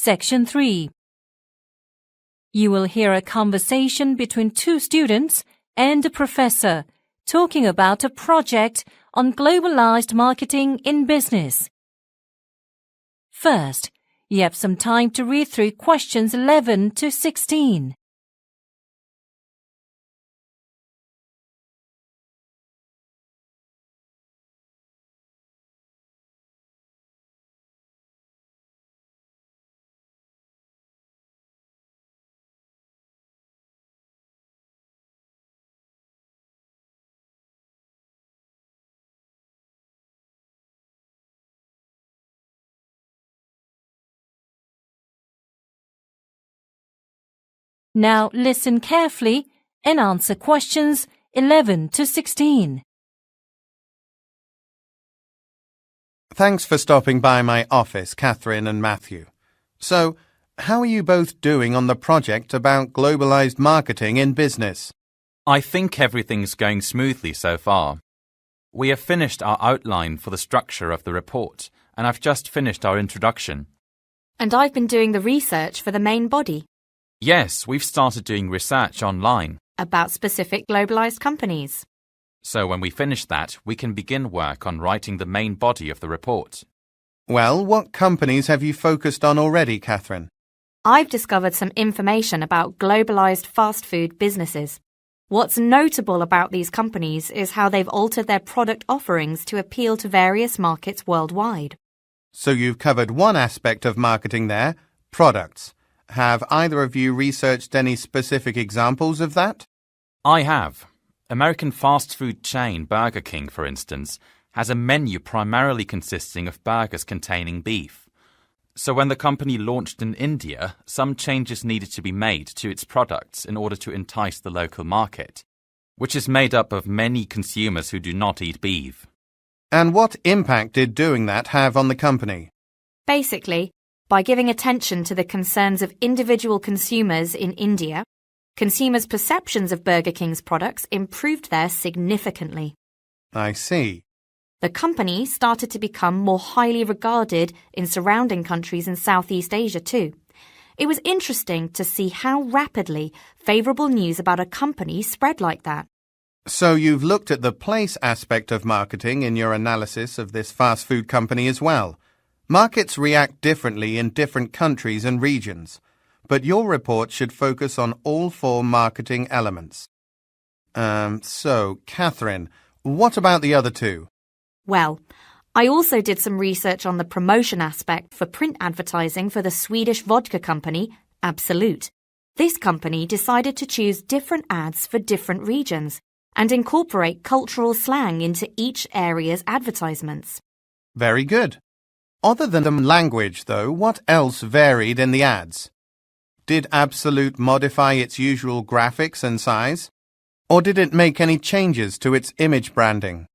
Section 3. You will hear a conversation between two students and a professor talking about a project on globalized marketing in business. First, you have some time to read through questions 11 to 16. Now listen carefully and answer questions 11 to 16. Thanks for stopping by my office, Catherine and Matthew. So, how are you both doing on the project about globalized marketing in business? I think everything's going smoothly so far. We have finished our outline for the structure of the report, and I've just finished our introduction. And I've been doing the research for the main body. Yes, we've started doing research online. About specific globalized companies. So when we finish that, we can begin work on writing the main body of the report. Well, what companies have you focused on already, Catherine? I've discovered some information about globalized fast food businesses. What's notable about these companies is how they've altered their product offerings to appeal to various markets worldwide. So you've covered one aspect of marketing there, products. Have either of you researched any specific examples of that? I have. American fast food chain Burger King, for instance, has a menu primarily consisting of burgers containing beef. So when the company launched in India, some changes needed to be made to its products in order to entice the local market, which is made up of many consumers who do not eat beef. And what impact did doing that have on the company? Basically, by giving attention to the concerns of individual consumers in India, consumers' perceptions of Burger King's products improved there significantly. I see. The company started to become more highly regarded in surrounding countries in Southeast Asia too. It was interesting to see how rapidly favourable news about a company spread like that. So you've looked at the place aspect of marketing in your analysis of this fast food company as well. Markets react differently in different countries and regions, but your report should focus on all four marketing elements. So, Catherine, what about the other two? Well, I also did some research on the promotion aspect for print advertising for the Swedish vodka company, Absolut. This company decided to choose different ads for different regions and incorporate cultural slang into each area's advertisements. Very good. Other than the language, though, what else varied in the ads? Did Absolut modify its usual graphics and size? Or did it make any changes to its image branding?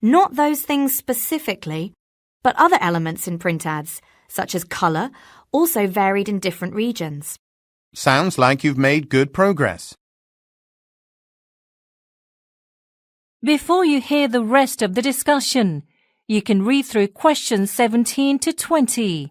Not those things specifically, but other elements in print ads, such as colour, also varied in different regions. Sounds like you've made good progress. Before you hear the rest of the discussion, you can read through questions 17 to 20.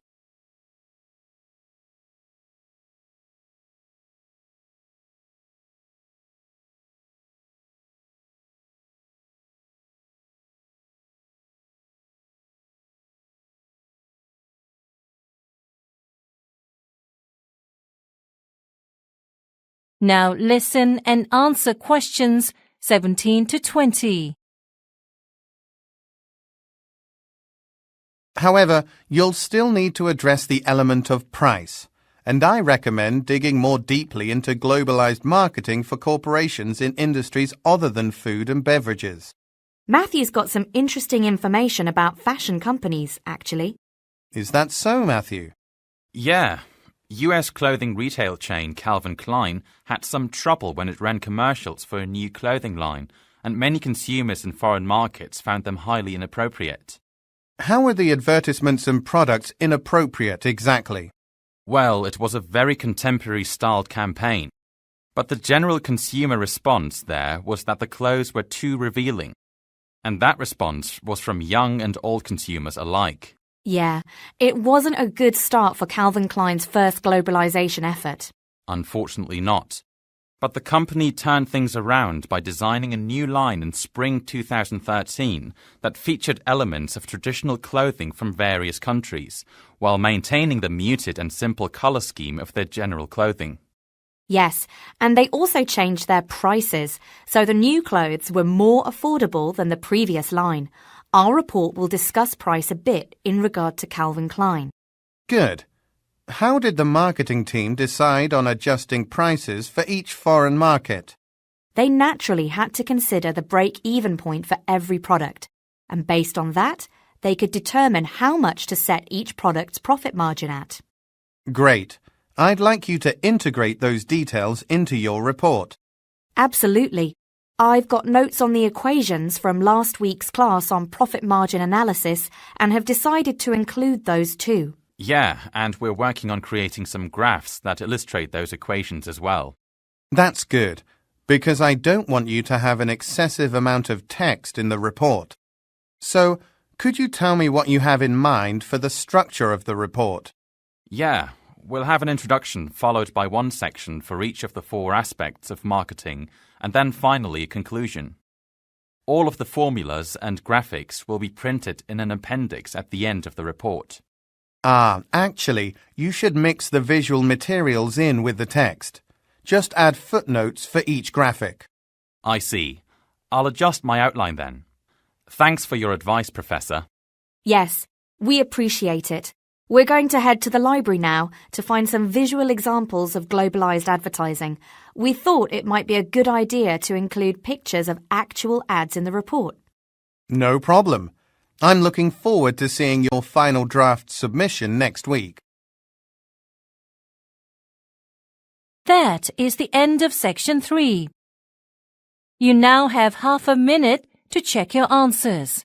Now listen and answer questions 17 to 20. However, you'll still need to address the element of price, and I recommend digging more deeply into globalized marketing for corporations in industries other than food and beverages. Matthew's got some interesting information about fashion companies, actually. Is that so, Matthew? Yeah. US clothing retail chain Calvin Klein had some trouble when it ran commercials for a new clothing line, and many consumers in foreign markets found them highly inappropriate. How were the advertisements and products inappropriate exactly? Well, it was a very contemporary-styled campaign, but the general consumer response there was that the clothes were too revealing, and that response was from young and old consumers alike. Yeah, it wasn't a good start for Calvin Klein's first globalization effort. Unfortunately not. But the company turned things around by designing a new line in spring 2013 that featured elements of traditional clothing from various countries, while maintaining the muted and simple color scheme of their general clothing. Yes, and they also changed their prices, so the new clothes were more affordable than the previous line. Our report will discuss price a bit in regard to Calvin Klein. Good. How did the marketing team decide on adjusting prices for each foreign market? They naturally had to consider the break-even point for every product, and based on that, they could determine how much to set each product's profit margin at. Great. I'd like you to integrate those details into your report. Absolutely. I've got notes on the equations from last week's class on profit margin analysis and have decided to include those too. Yeah, and we're working on creating some graphs that illustrate those equations as well. That's good, because I don't want you to have an excessive amount of text in the report. So, could you tell me what you have in mind for the structure of the report? Yeah, we'll have an introduction followed by one section for each of the 4 aspects of marketing, and then finally a conclusion. All of the formulas and graphics will be printed in an appendix at the end of the report. Actually, you should mix the visual materials in with the text. Just add footnotes for each graphic. I see. I'll adjust my outline then. Thanks for your advice, Professor. Yes, we appreciate it. We're going to head to the library now to find some visual examples of globalized advertising. We thought it might be a good idea to include pictures of actual ads in the report. No problem. I'm looking forward to seeing your final draft submission next week. That is the end of section 3. You now have half a minute to check your answers.